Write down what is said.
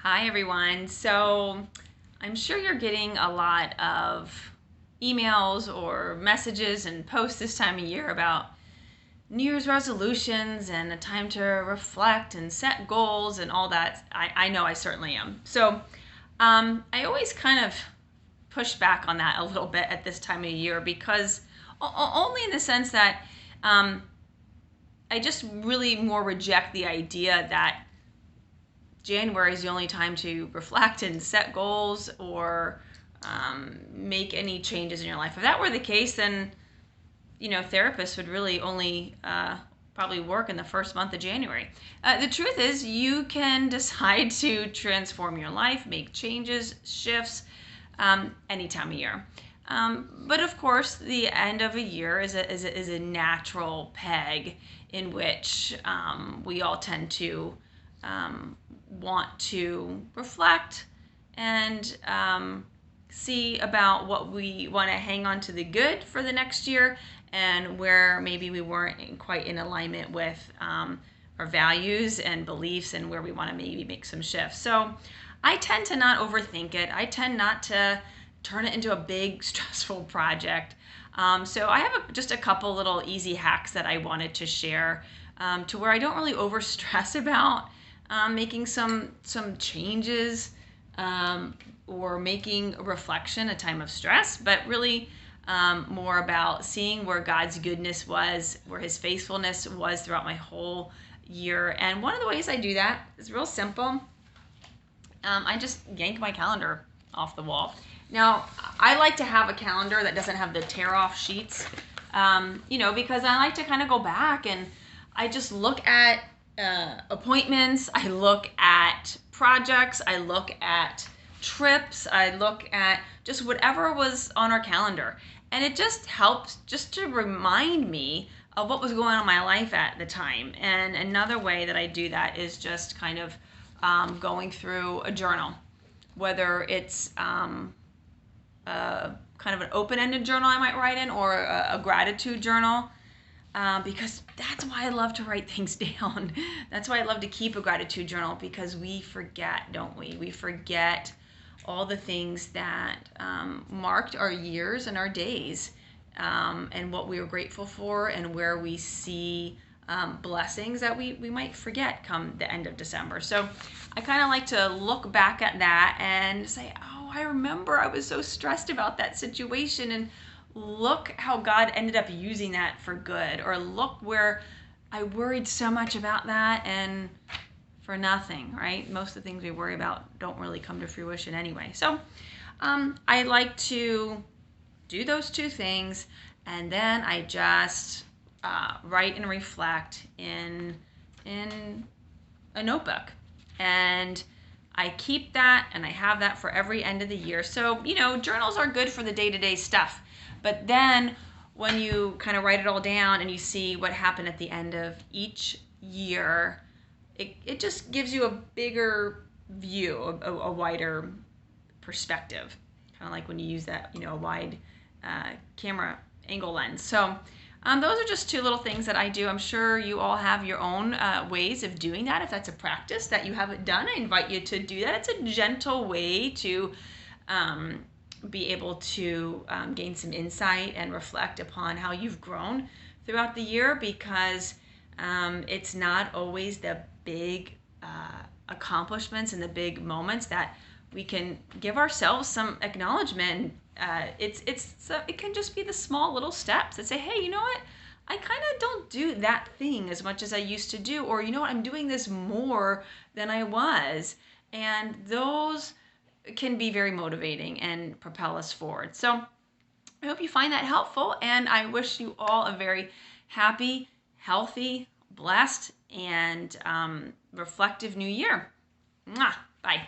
Hi everyone. So I'm sure you're getting a lot of emails or messages and posts this time of year about New Year's resolutions and a time to reflect and set goals and all that. I know I certainly am. So I always kind of push back on that a little bit at this time of year because only in the sense that I just really more reject the idea that January is the only time to reflect and set goals or make any changes in your life. If that were the case, then therapists would really only probably work in the first month of January. The truth is, you can decide to transform your life, make changes, shifts any time of year. But of course, the end of a year is a natural peg in which we all tend to want to reflect and see about what we want to hang on to the good for the next year and where maybe we weren't quite in alignment with our values and beliefs and where we want to maybe make some shifts. So I tend to not overthink it. I tend not to turn it into a big stressful project. So I have just a couple little easy hacks that I wanted to share to where I don't really overstress about making some changes or making reflection a time of stress, but really more about seeing where God's goodness was, where his faithfulness was throughout my whole year. And one of the ways I do that is real simple. I just yank my calendar off the wall. Now, I like to have a calendar that doesn't have the tear-off sheets, because I like to kind of go back and I just look at appointments, I look at projects, I look at trips, I look at just whatever was on our calendar. And it just helps just to remind me of what was going on in my life at the time. And another way that I do that is just kind of going through a journal, whether it's kind of an open-ended journal I might write in or a gratitude journal. Because that's why I love to write things down. That's why I love to keep a gratitude journal, because we forget, don't we? We forget all the things that marked our years and our days, and what we were grateful for, and where we see blessings that we might forget come the end of December. So I kind of like to look back at that and say, oh, I remember I was so stressed about that situation, and look how God ended up using that for good. Or look where I worried so much about that and for nothing, right? Most of the things we worry about don't really come to fruition anyway. So I like to do those two things, and then I just write and reflect in a notebook. And I keep that, and I have that for every end of the year. So, journals are good for the day-to-day stuff. But then when you kind of write it all down and you see what happened at the end of each year, it just gives you a bigger view, a wider perspective. Kind of like when you use that, a wide camera angle lens. So those are just two little things that I do. I'm sure you all have your own ways of doing that. If that's a practice that you haven't done, I invite you to do that. It's a gentle way to be able to gain some insight and reflect upon how you've grown throughout the year, because it's not always the big accomplishments and the big moments that we can give ourselves some acknowledgement. It can just be the small little steps that say, hey, you know what? I kind of don't do that thing as much as I used to do, or you know what? I'm doing this more than I was, and those can be very motivating and propel us forward. So I hope you find that helpful, and I wish you all a very happy, healthy, blessed, and reflective new year. Mwah! Bye.